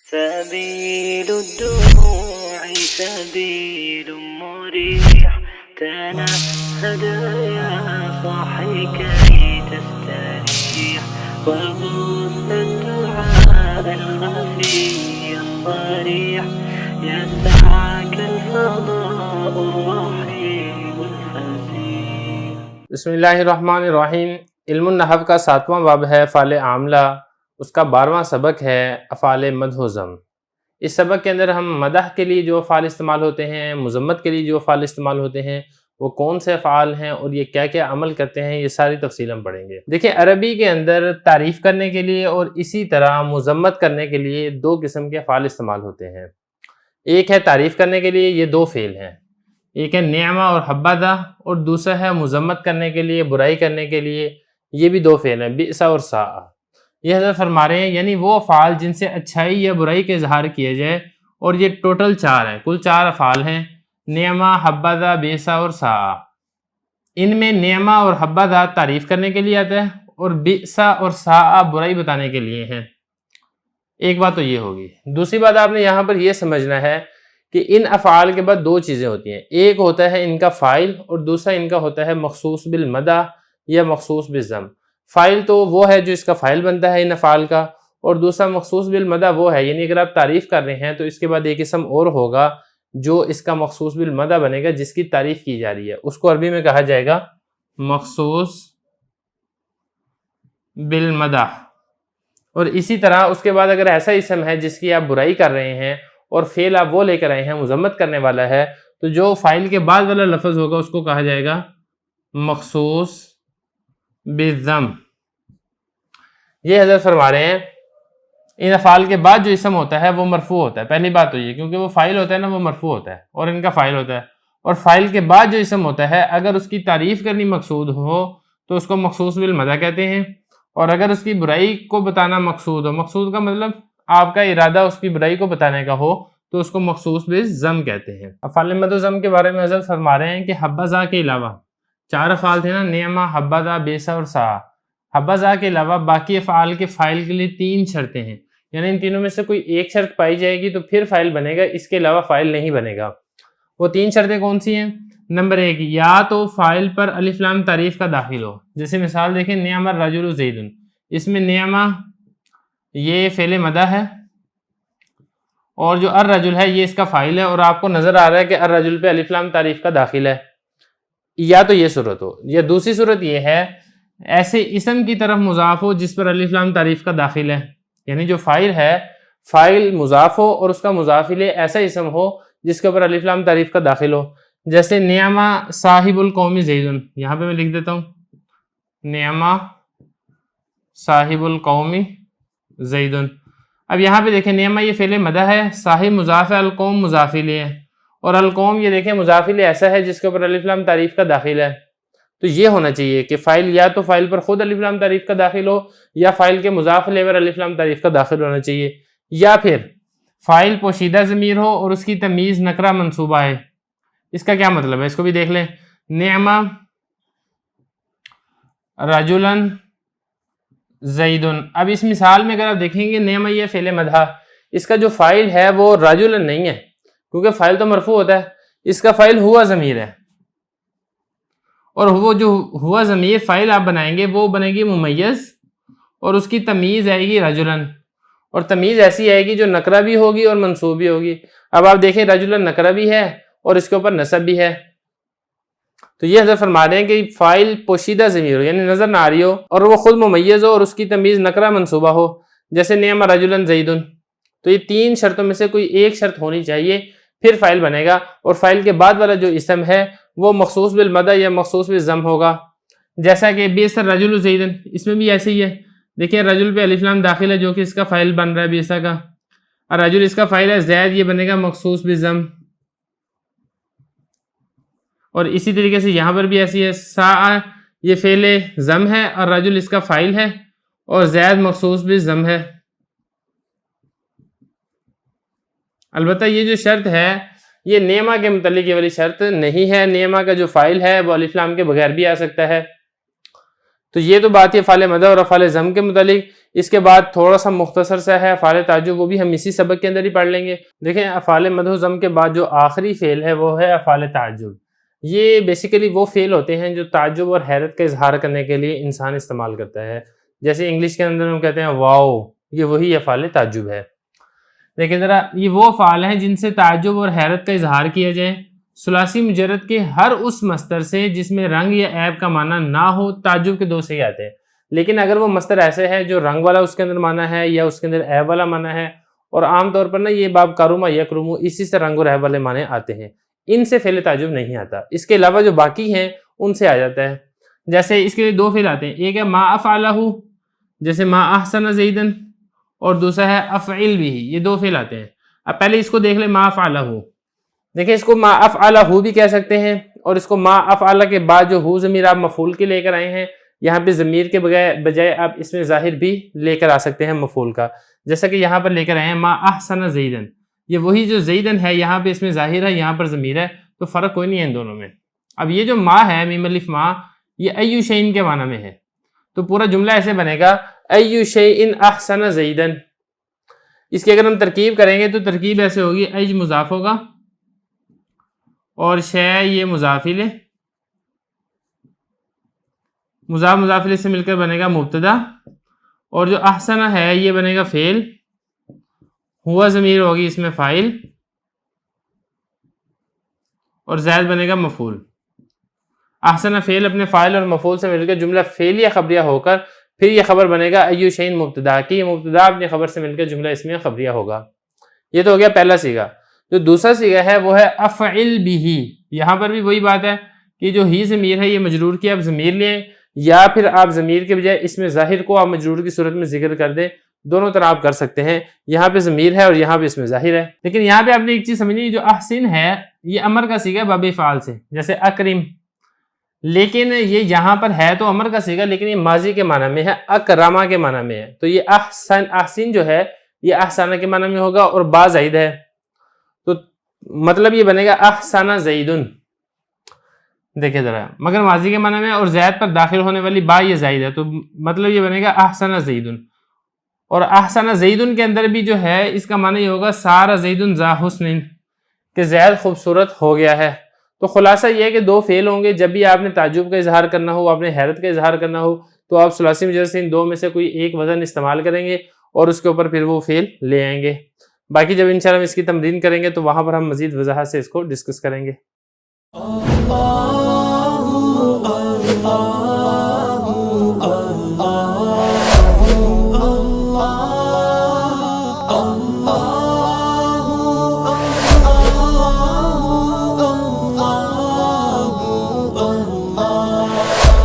سبيل الدموع سبيل مريح تنهد يا صاحي كي تستريح وغص الدعاء الخفي الصريح يسعك الفضاء الرحيم الفسيح. بسم اللہ الرحمن الرحیم. علم النحو کا 7واں باب ہے افعال عاملہ. اس کا 12واں سبق ہے افعال مدح و ذم. اس سبق کے اندر ہم مدح کے لیے جو افعال استعمال ہوتے ہیں، مذمت کے لیے جو افعال استعمال ہوتے ہیں، وہ کون سے افعال ہیں اور یہ کیا کیا عمل کرتے ہیں، یہ ساری تفصیل ہم پڑھیں گے. دیکھیں، عربی کے اندر تعریف کرنے کے لیے اور اسی طرح مذمت کرنے کے لیے دو قسم کے افعال استعمال ہوتے ہیں. ایک ہے تعریف کرنے کے لیے، یہ دو فعل ہیں. ایک ہے نعمہ اور حبذا، اور دوسرا ہے مذمت کرنے کے لیے، برائی کرنے کے لیے، یہ بھی دو فعل ہیں، بئس اور ساء. یہ حضرت فرما رہے ہیں یعنی وہ افعال جن سے اچھائی یا برائی کا اظہار کیا جائے، اور یہ ٹوٹل 4 ہیں، کل 4 افعال ہیں، نعمہ، حبذا، بئس اور ساء. ان میں نعمہ اور حبذا تعریف کرنے کے لیے آتا ہے، اور بئس اور ساء برائی بتانے کے لیے ہیں. ایک بات تو یہ ہوگی. دوسری بات آپ نے یہاں پر یہ سمجھنا ہے کہ ان افعال کے بعد دو چیزیں ہوتی ہیں. ایک ہوتا ہے ان کا فاعل، اور دوسرا ان کا ہوتا ہے مخصوص بالمدح یا مخصوص بالذم. فاعل تو وہ ہے جو اس کا فاعل بنتا ہے ان افعال کا، اور دوسرا مخصوص بالمدح وہ ہے، یعنی اگر آپ تعریف کر رہے ہیں تو اس کے بعد ایک اسم اور ہوگا جو اس کا مخصوص بالمدح بنے گا، جس کی تعریف کی جا رہی ہے. اس کو عربی میں کہا جائے گا مخصوص بالمدح. اور اسی طرح اس کے بعد اگر ایسا اسم ہے جس کی آپ برائی کر رہے ہیں اور فعل آپ وہ لے کر آئے ہیں مذمت کرنے والا ہے، تو جو فاعل کے بعد والا لفظ ہوگا اس کو کہا جائے گا مخصوص بالذم. یہ حضرت فرما رہے ہیں ان افعال کے بعد جو اسم ہوتا ہے وہ مرفوع ہوتا ہے. پہلی بات تو یہ، کیونکہ وہ فاعل ہوتا ہے نا، وہ مرفوع ہوتا ہے، اور ان کا فاعل ہوتا ہے. اور فاعل کے بعد جو اسم ہوتا ہے اگر اس کی تعریف کرنی مقصود ہو تو اس کو مخصوص بالمدح کہتے ہیں، اور اگر اس کی برائی کو بتانا مقصود ہو، مقصود کا مطلب آپ کا ارادہ اس کی برائی کو بتانے کا ہو، تو اس کو مخصوص بالذم کہتے ہیں. افعال مدح و ذم کے بارے میں حضرت فرما رہے ہیں کہ حبذا کے علاوہ 4 افعال تھے نا، نعمہ، حبذا، بئس اور ساء. حبذا کے علاوہ باقی افعال کے فاعل کے لیے 3 شرطیں ہیں، یعنی ان تینوں میں سے کوئی ایک شرط پائی جائے گی تو پھر فاعل بنے گا، اس کے علاوہ فاعل نہیں بنے گا. وہ 3 شرطیں کون سی ہیں؟ نمبر 1، یا تو فاعل پر الف لام تعریف کا داخل ہو. جیسے مثال دیکھیں، نعم الرجل زید. اس میں نعمہ یہ فعل مدح ہے، اور جو الرجل ہے یہ اس کا فاعل ہے، اور آپ کو نظر آ رہا ہے کہ الرجل پہ الف لام تعریف کا داخل ہے. یا تو یہ صورت ہو، یا دوسری صورت یہ ہے ایسے اسم کی طرف مضاف ہو جس پر الف لام تعریف کا داخل ہے، یعنی جو فاعل ہے، فاعل مضاف ہو اور اس کا مضاف الیہ ایسا اسم ہو جس کے اوپر الف لام تعریف کا داخل ہو. جیسے نعمہ صاحب القوم زید. یہاں پہ میں لکھ دیتا ہوں نعمہ صاحب القوم زید. اب یہاں پہ دیکھیں نعمہ یہ فعل مدح ہے، صاحب مضاف ہے، القوم مضاف الیہ ہے، اور القوم یہ دیکھیں مضاف الیہ ایسا ہے جس کے اوپر الف لام تعریف کا داخل ہے. تو یہ ہونا چاہیے کہ فاعل یا تو فاعل پر خود الف لام تعریف کا داخل ہو، یا فاعل کے مضاف الیہ پر الف لام تعریف کا داخل ہونا چاہیے، یا پھر فاعل پوشیدہ ضمیر ہو اور اس کی تمیز نکرہ منصوبہ ہے. اس کا کیا مطلب ہے اس کو بھی دیکھ لیں. نعمہ رجلاً زید. اب اس مثال میں اگر آپ دیکھیں گے نعمہ یہ فعل مدح، اس کا جو فاعل ہے وہ رجلاً نہیں ہے، کیونکہ فاعل تو مرفوع ہوتا ہے. اس کا فاعل ہوا ضمیر ہے، اور وہ جو ہوا ضمیر فاعل آپ بنائیں گے وہ بنے گی ممیز، اور اس کی تمیز آئے گی رجلاً، اور تمیز ایسی آئے گی جو نکرہ بھی ہوگی اور منصوب بھی ہوگی. اب آپ دیکھیں رجلاً نکرہ بھی ہے اور اس کے اوپر نصب بھی ہے. تو یہ حضرت فرما رہے ہیں کہ فاعل پوشیدہ ضمیر ہو، یعنی نظر نہ آ رہی ہو، اور وہ خود ممیز ہو اور اس کی تمیز نکرہ منصوبہ ہو، جیسے نعم رجلاً زید. تو یہ 3 شرطوں میں سے کوئی ایک شرط ہونی چاہیے، پھر فاعل بنے گا، اور فاعل کے بعد والا جو اسم ہے وہ مخصوص بالمدح یا مخصوص بالذم ہوگا. جیسا کہ بئس الرجل زید، اس میں بھی ایسے ہی ہے. دیکھیں رجل پہ الف لام داخل ہے جو کہ اس کا فاعل بن رہا ہے بئس کا، اور رجل اس کا فاعل ہے، زید یہ بنے گا مخصوص بالذم. اور اسی طریقے سے یہاں پر بھی ایسی ہے، ساء یہ فعل ذم ہے اور رجل اس کا فاعل ہے، اور زید مخصوص بالذم ہے. البتہ یہ جو شرط ہے یہ نعمہ کے متعلق یہ والی شرط نہیں ہے. نعمہ کا جو فاعل ہے وہ الف لام کے بغیر بھی آ سکتا ہے. تو یہ تو بات ہے افعال مدح اور افعال ذم کے متعلق. اس کے بعد تھوڑا سا مختصر سا ہے افعال تعجب، وہ بھی ہم اسی سبق کے اندر ہی پڑھ لیں گے. دیکھیں افعال مدح و ذم کے بعد جو آخری فعل ہے وہ ہے افعال تعجب. یہ بیسیکلی وہ فعل ہوتے ہیں جو تعجب اور حیرت کا اظہار کرنے کے لیے انسان استعمال کرتا ہے. جیسے انگلش کے اندر ہم کہتے ہیں واو، یہ وہی افعال تعجب ہے. لیکن ذرا یہ وہ افعال ہیں جن سے تعجب اور حیرت کا اظہار کیا جائے. ثلاثی مجرد کے ہر اس مصدر سے جس میں رنگ یا عیب کا معنی نہ ہو تعجب کے دو صحیح آتے ہیں. لیکن اگر وہ مصدر ایسے ہے جو رنگ والا اس کے اندر معنی ہے یا اس کے اندر عیب والا معنی ہے، اور عام طور پر نا یہ باب کاروما یکرمو اسی سے رنگ اور عیب والے معنی آتے ہیں، ان سے فعل تعجب نہیں آتا. اس کے علاوہ جو باقی ہیں ان سے آ جاتا ہے. جیسے اس کے لیے دو فعل آتے ہیں، ایک ہے ما افعلہ، جیسے ما احسن زیدن، اور دوسرا ہے افعل بھی. یہ دو فعل آتے ہیں. اب پہلے اس کو دیکھ لیں، ما افعلہ. دیکھیں اس کو ما افعلہ بھی کہہ سکتے ہیں، اور اس کو ما افعلہ کے بعد جو ہو ضمیر آپ مفعول کے لے کر آئے ہیں، یہاں پہ ضمیر کے بجائے آپ اس میں ظاہر بھی لے کر آ سکتے ہیں مفعول کا. جیسا کہ یہاں پر لے کر آئے ہیں ما احسن زیدن، یہ وہی جو زیدن ہے یہاں پہ اس میں ظاہر ہے، یہاں پر ضمیر ہے، تو فرق کوئی نہیں ہے ان دونوں میں. اب یہ جو ما ہے میم الف ما، یہ ایو شیء کے معنی میں ہے. تو پورا جملہ ایسے بنے گا ایو شیء احسن زیدن. اس کی اگر ہم ترکیب کریں گے تو ترکیب ایسے ہوگی، ایج مضاف ہوگا اور شے یہ مضاف الیہ، مضاف الیہ سے مل کر بنے گا مبتدا، اور جو احسن ہے یہ بنے گا فعل، ہوا ضمیر ہوگی اس میں فاعل، اور زید بنے گا مفعول. احسن فعل اپنے فاعل اور مفعول سے مل کر جملہ فعلیہ خبریہ ہو کر پھر یہ خبر بنے گا ایو شیء مبتدا کی، مبتدا اپنی خبر سے مل کر جملہ اسمیہ خبریہ ہوگا. یہ تو ہو گیا پہلا صیغہ. جو دوسرا صیغہ ہے وہ ہے افعل بہ. یہاں پر بھی وہی بات ہے کہ جو ہی ضمیر ہے یہ مجرور کی آپ ضمیر لیں، یا پھر آپ ضمیر کے بجائے اس میں ظاہر کو آپ مجرور کی صورت میں ذکر کر دیں. دونوں طرح آپ کر سکتے ہیں. یہاں پہ ضمیر ہے اور یہاں پہ اس میں ظاہر ہے. لیکن یہاں پہ آپ نے ایک چیز سمجھنی، جو احسن ہے یہ امر کا صیغہ باب فعال سے، جیسے اکرم. لیکن یہ یہاں پر ہے تو امر کا صیغہ، لیکن یہ ماضی کے معنی میں ہے، اکرما کے معنی میں ہے. تو یہ احسن جو ہے یہ احسانہ کے معنی میں ہوگا اور با زائد ہے، تو مطلب یہ بنے گا احسن زیدن. دیکھیں ذرا، مگر ماضی کے معنی میں اور زید پر داخل ہونے والی با یہ زائد ہے، تو مطلب یہ بنے گا احسن زیدن. اور احسن زیدن کے اندر بھی جو ہے اس کا معنی یہ ہوگا سارا زیدن ذا حسن، کہ زید خوبصورت ہو گیا ہے. تو خلاصہ یہ ہے کہ دو فعل ہوں گے، جب بھی آپ نے تعجب کا اظہار کرنا ہو، آپ نے حیرت کا اظہار کرنا ہو، تو آپ ثلاثی مجرد سے ان دو میں سے کوئی ایک وزن استعمال کریں گے اور اس کے اوپر پھر وہ فعل لے آئیں گے. باقی جب انشاءاللہ ہم اس کی تمرین کریں گے تو وہاں پر ہم مزید وضاحت سے اس کو ڈسکس کریں گے.